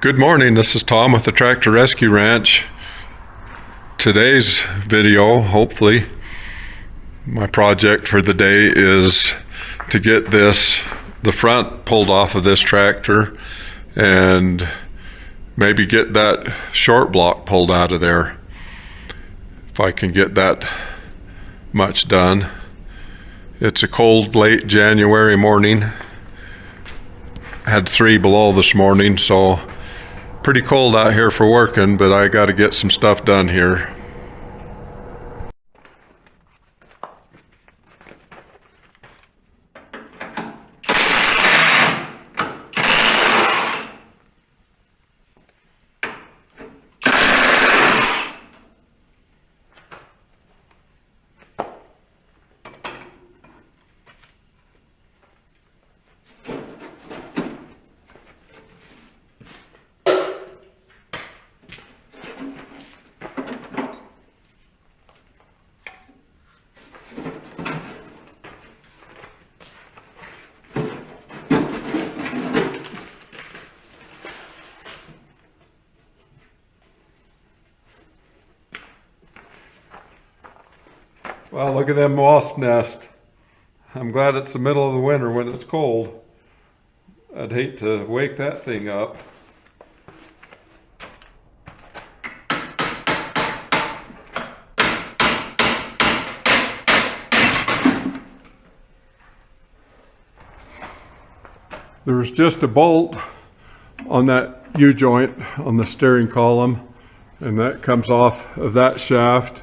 Good morning, this is Tom with the Tractor Rescue Ranch. Today's video, hopefully, my project for the day is to get the front pulled off of this tractor and maybe get that short block pulled out of there. If I can get that much done. It's a cold, late January morning. Had 3 below this morning, so pretty cold out here for working, but I got to get some stuff done here. Well, look at them wasp nests. I'm glad it's the middle of the winter when it's cold. I'd hate to wake that thing up. There's just a bolt on that U-joint on the steering column, and that comes off of that shaft,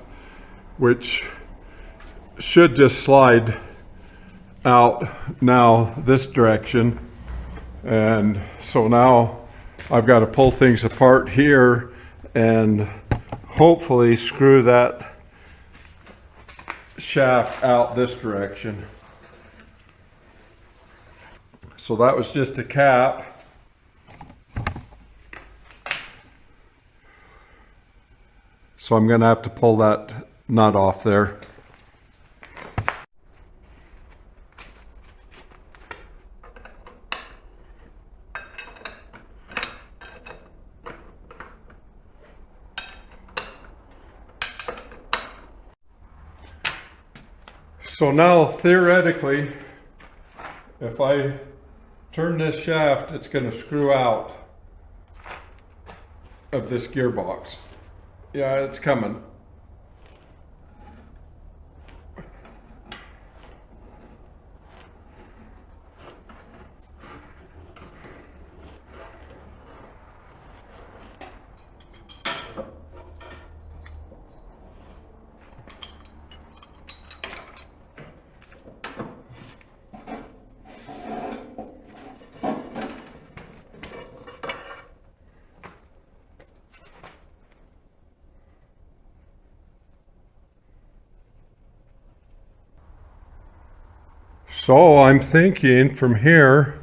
which should just slide out now this direction. And so now I've got to pull things apart here and hopefully screw that shaft out this direction. So that was just a cap. So I'm going to have to pull that nut off there. So now theoretically, if I turn this shaft, it's going to screw out of this gearbox. Yeah, it's coming. So I'm thinking from here,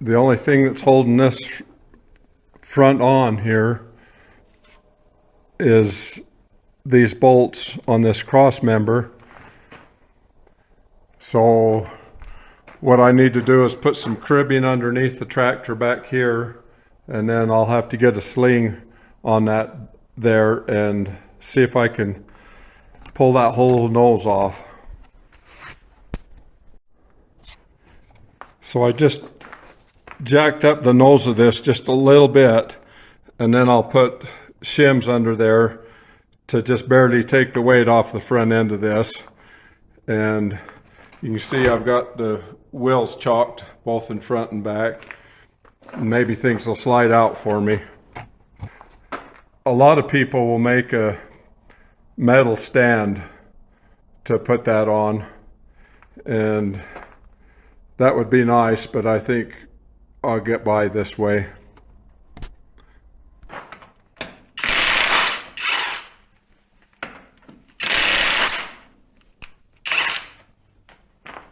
the only thing that's holding this front on here is these bolts on this cross member. So what I need to do is put some cribbing underneath the tractor back here, and then I'll have to get a sling on that there and see if I can pull that whole nose off. So I just jacked up the nose of this just a little bit, and then I'll put shims under there to just barely take the weight off the front end of this. And you can see I've got the wheels chalked both in front and back, and maybe things will slide out for me. A lot of people will make a metal stand to put that on, and that would be nice, but I think I'll get by this way.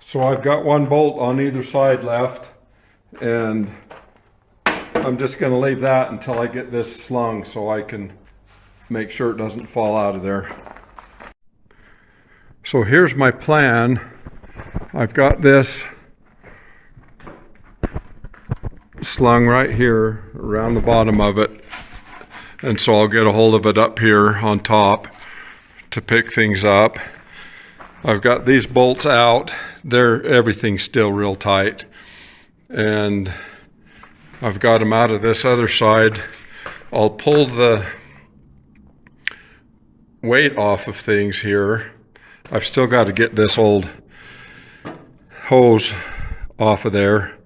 So I've got one bolt on either side left, and I'm just going to leave that until I get this slung so I can make sure it doesn't fall out of there. So here's my plan. I've got this slung right here around the bottom of it. And so I'll get a hold of it up here on top to pick things up. I've got these bolts out. Everything's still real tight. And I've got them out of this other side. I'll pull the weight off of things here. I've still got to get this old hose off of there.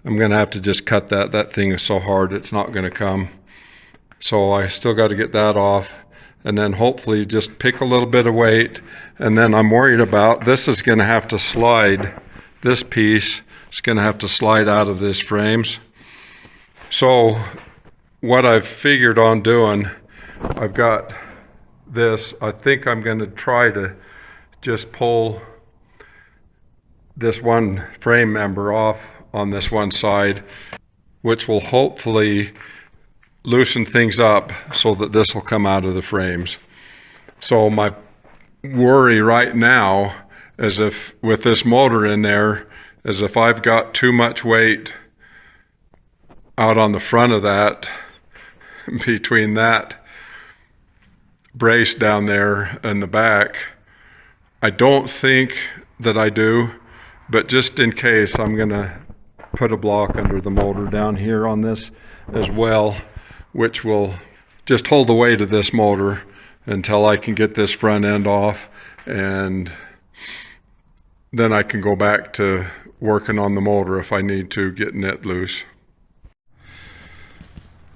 I'm going to have to just cut that. That thing is so hard, it's not going to come. So I still got to get that off, and then hopefully just pick a little bit of weight. And then I'm worried about this is going to have to slide. This piece is going to have to slide out of these frames. So what I've figured on doing, I've got this. I think I'm going to try to just pull this one frame member off on this one side, which will hopefully loosen things up so that this will come out of the frames. So my worry right now is if with this motor in there, is if I've got too much weight out on the front of that, between that brace down there and the back. I don't think that I do, but just in case, I'm gonna put a block under the motor down here on this as well, which will just hold the weight of this motor until I can get this front end off, and then I can go back to working on the motor if I need to, getting it loose.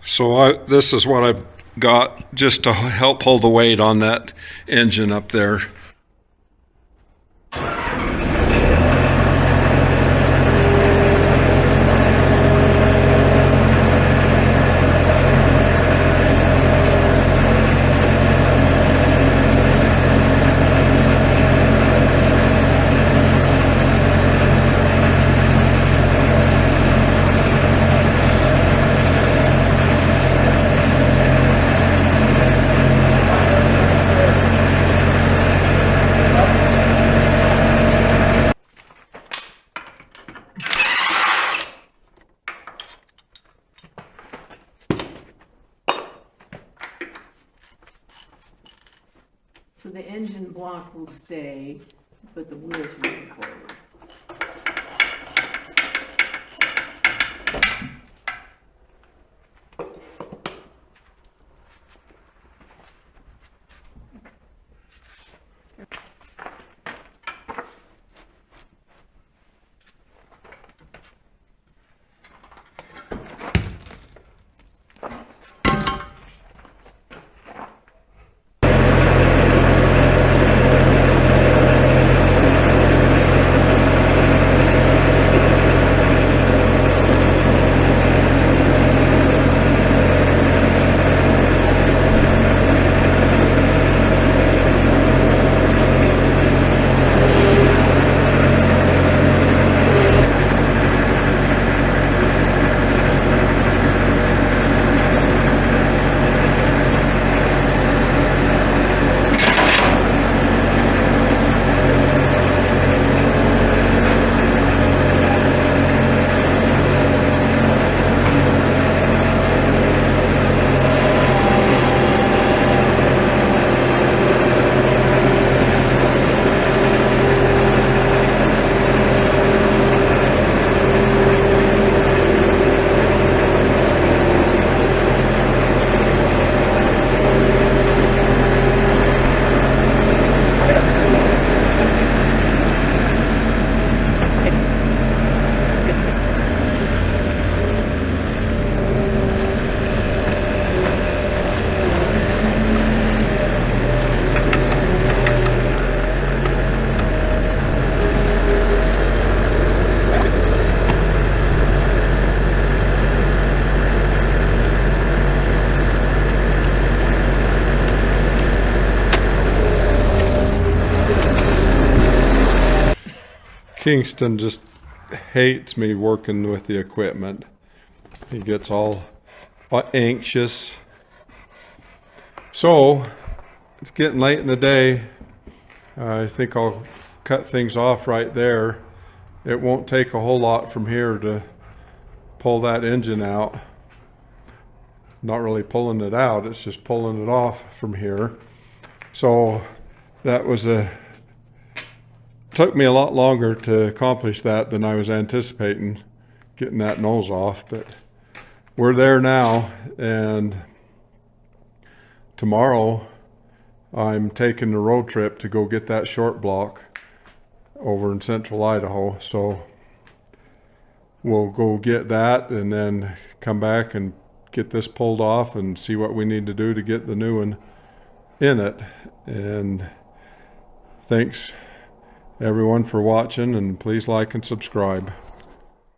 So this is what I've got just to help hold the weight on that engine up there. So the engine block will stay, but the wheels will move forward. Kingston just hates me working with the equipment. He gets all anxious. So it's getting late in the day. I think I'll cut things off right there. It won't take a whole lot from here to pull that engine out. Not really pulling it out, it's just pulling it off from here. So that was took me a lot longer to accomplish that than I was anticipating, getting that nose off, but we're there now. And tomorrow I'm taking the road trip to go get that short block over in central Idaho. So we'll go get that and then come back and get this pulled off and see what we need to do to get the new one in it. And thanks everyone for watching, and please like and subscribe.